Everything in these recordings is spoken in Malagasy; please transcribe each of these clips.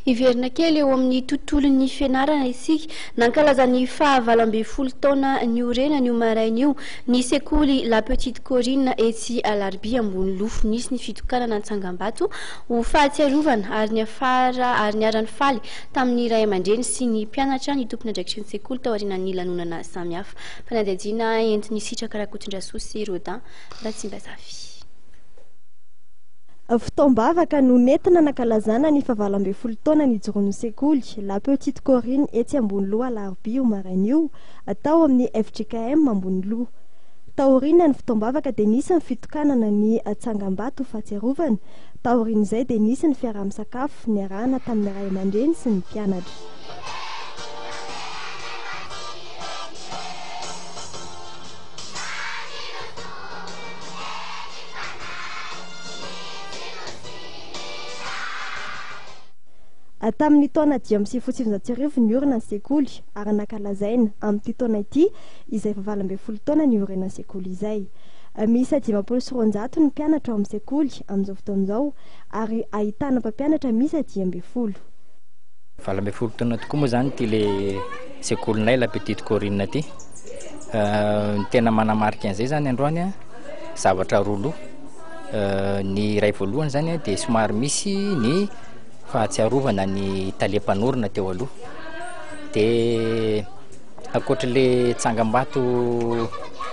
Iverina kely eo amin'ny tontolon'ny fianarana isika nankalaza ny 12 taona ny orena ny maraina io ny sekoly La Petite Corinne etsy Alarby ambony lofo nisy ny fitokanana Antsangam-Bato ho fahatsiarovana ary ny afara ary ny arany faly tamin'ny ray aman-dreny sy ny mpianatra ny tompony andraikitry ny sekoly tao aorian'ny lanonana samihafa. Fanadihadiana entiny sitraka Rakotondrasoa sy Rodin Ratsimbazavy. Fotoam-bavaka no nentina nankalazana ny 12 taona nijoroan'ny sekoly La Petite Corinne etsy ambony loha Alarby io maraina io atao amin'ny FJKM ambony loha. Taoriana ny fotoam-bavaka dia nisy ny fitokanana ny Antsangam-Bato fahatsiarovana. Taorian'izay dia nisy ny fiaraha-misakafo niarahana tamin'ny ray aman-dreny sy ny mpianatra. Tamin'ny taona 2019 niorina ny sekoly ary nankalazaina amin'ity taona ity izay 12 taona niorina ny sekoly izay. Misy 590 ny mpianatra ao amin'ny sekoly amin'izao fotoan'izao ary ahitana mpampianatra misy 10. 12 taona tokoa moa zany ty le sekolinay La Petite Corinne ty. Tena manamarika an'izay zany androany zavatra roa. Ny ray voalohany zany dia somary misy ny fahatsiarovana ny talia-panorona teo aloha. Dia ankoatra le Tsangam-Bato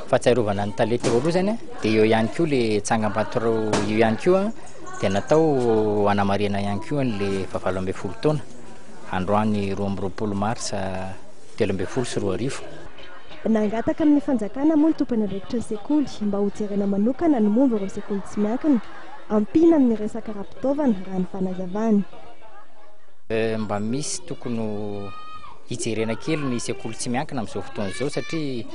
fahatsiarovana ny talia teo aloha zany dia eo ihany koa le Tsangam-Bato io ihany koa dia natao anamarena ihany koa le 12 taona androany 12 Marsa 2024. Nangataka amin'ny fanjakana moa ny tompony andraikitry ny sekoly mba ho jerena manokana ny momba ireo sekoly tsy miankina ampina amin'ny resaka ara-pitaovana raha ny fanazavany. Mba misy tokony hijerena kely ny sekoly tsy miankina amin'izao fotoana izao satria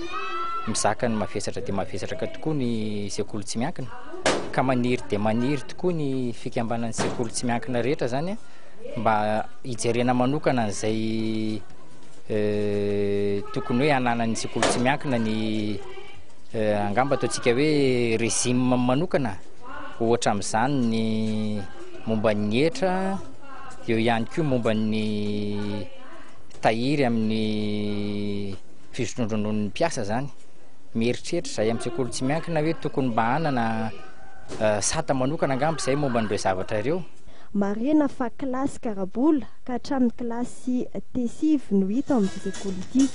mizaka ny mavesatra dia mavesatra tokoa ny sekoly tsy miankina ka maniry dia maniry tokoa ny fikambanan'ny sekoly tsy miankina rehetra zany mba hijerena manokana an'izay tokony hoe hananan'ny sekoly tsy miankina ny angamba ataontsika hoe régime manokana ohatra amin'izany ny momba ny hetra eo ihany koa momba ny tahiry amin'ny fisotronoton'ny mpiasa zany. Mieritreritra izay amin'ny sekoly tsy miankina hoe tokony mba hanana sata manokana angamba izay momba n'ireo zavatra ireo. Marina fa kilasy karabola ka hatramin'ny kilasy T6 no hita amin'ity sekoly ity.